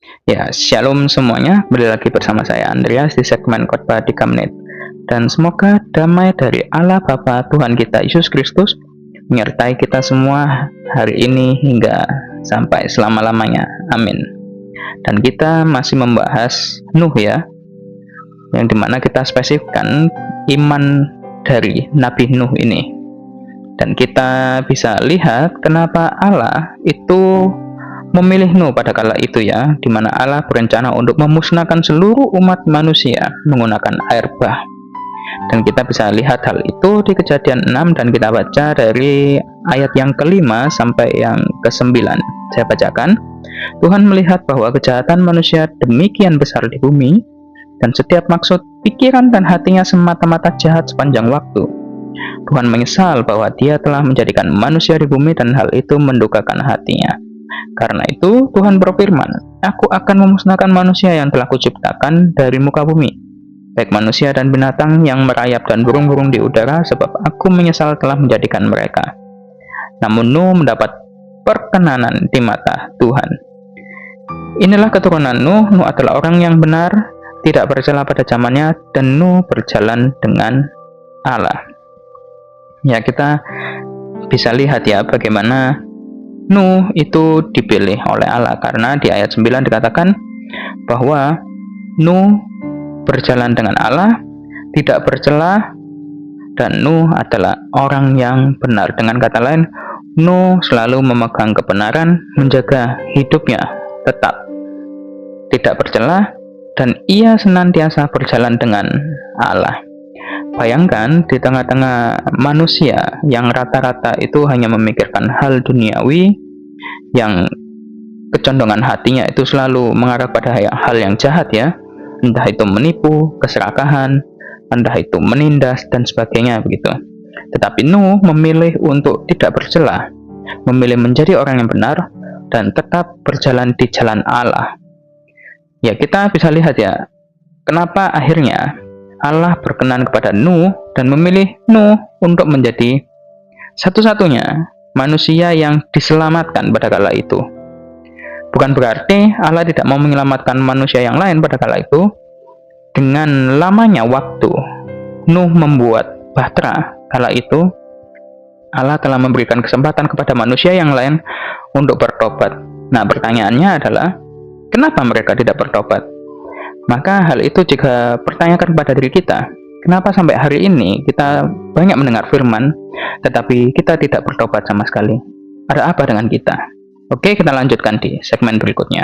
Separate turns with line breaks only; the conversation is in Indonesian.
Ya, shalom semuanya. Kembali lagi bersama saya Andreas di segmen Khotbah 3 Menit. Dan semoga damai dari Allah Bapa Tuhan kita Yesus Kristus menyertai kita semua hari ini hingga sampai selama-lamanya. Amin. Dan kita masih membahas Nuh ya, yang dimana kita spesifikkan iman dari Nabi Nuh ini. Dan kita bisa lihat kenapa Allah itu memilih Nuh pada kala itu ya, di mana Allah berencana untuk memusnahkan seluruh umat manusia menggunakan air bah. Dan kita bisa lihat hal itu di Kejadian 6 dan kita baca dari ayat yang ke-5 sampai yang ke-9. Saya bacakan. Tuhan melihat bahwa kejahatan manusia demikian besar di bumi, dan setiap maksud, pikiran dan hatinya semata-mata jahat sepanjang waktu. Tuhan menyesal bahwa Dia telah menjadikan manusia di bumi dan hal itu mendukakan hatinya. Karena itu Tuhan berfirman, Aku akan memusnahkan manusia yang telah kuciptakan dari muka bumi, baik manusia dan binatang yang merayap dan burung-burung di udara, sebab aku menyesal telah menjadikan mereka. Namun Nuh mendapat perkenanan di mata Tuhan. Inilah keturunan Nuh. Nuh adalah orang yang benar, tidak bercela pada zamannya, dan Nuh berjalan dengan Allah. Ya, kita bisa lihat ya bagaimana Nuh itu dipilih oleh Allah, karena di ayat 9 dikatakan bahwa Nuh berjalan dengan Allah, tidak bercela, dan Nuh adalah orang yang benar. Dengan kata lain, Nuh selalu memegang kebenaran, menjaga hidupnya tetap tidak bercela, dan ia senantiasa berjalan dengan Allah. Bayangkan di tengah-tengah manusia yang rata-rata itu hanya memikirkan hal duniawi, yang kecondongan hatinya itu selalu mengarah pada hal yang jahat ya, entah itu menipu, keserakahan, entah itu menindas dan sebagainya begitu. Tetapi Nuh memilih untuk tidak bercela, memilih menjadi orang yang benar dan tetap berjalan di jalan Allah. Ya, kita bisa lihat ya, kenapa akhirnya Allah berkenan kepada Nuh dan memilih Nuh untuk menjadi satu-satunya manusia yang diselamatkan pada kala itu. Bukan berarti Allah tidak mau menyelamatkan manusia yang lain pada kala itu. Dengan lamanya waktu Nuh membuat bahtera kala itu, Allah telah memberikan kesempatan kepada manusia yang lain untuk bertobat. Nah, pertanyaannya adalah, kenapa mereka tidak bertobat? Maka hal itu jika pertanyakan kepada diri kita, kenapa sampai hari ini kita banyak mendengar firman, tetapi kita tidak bertobat sama sekali? Ada apa dengan kita? Oke, kita lanjutkan di segmen berikutnya.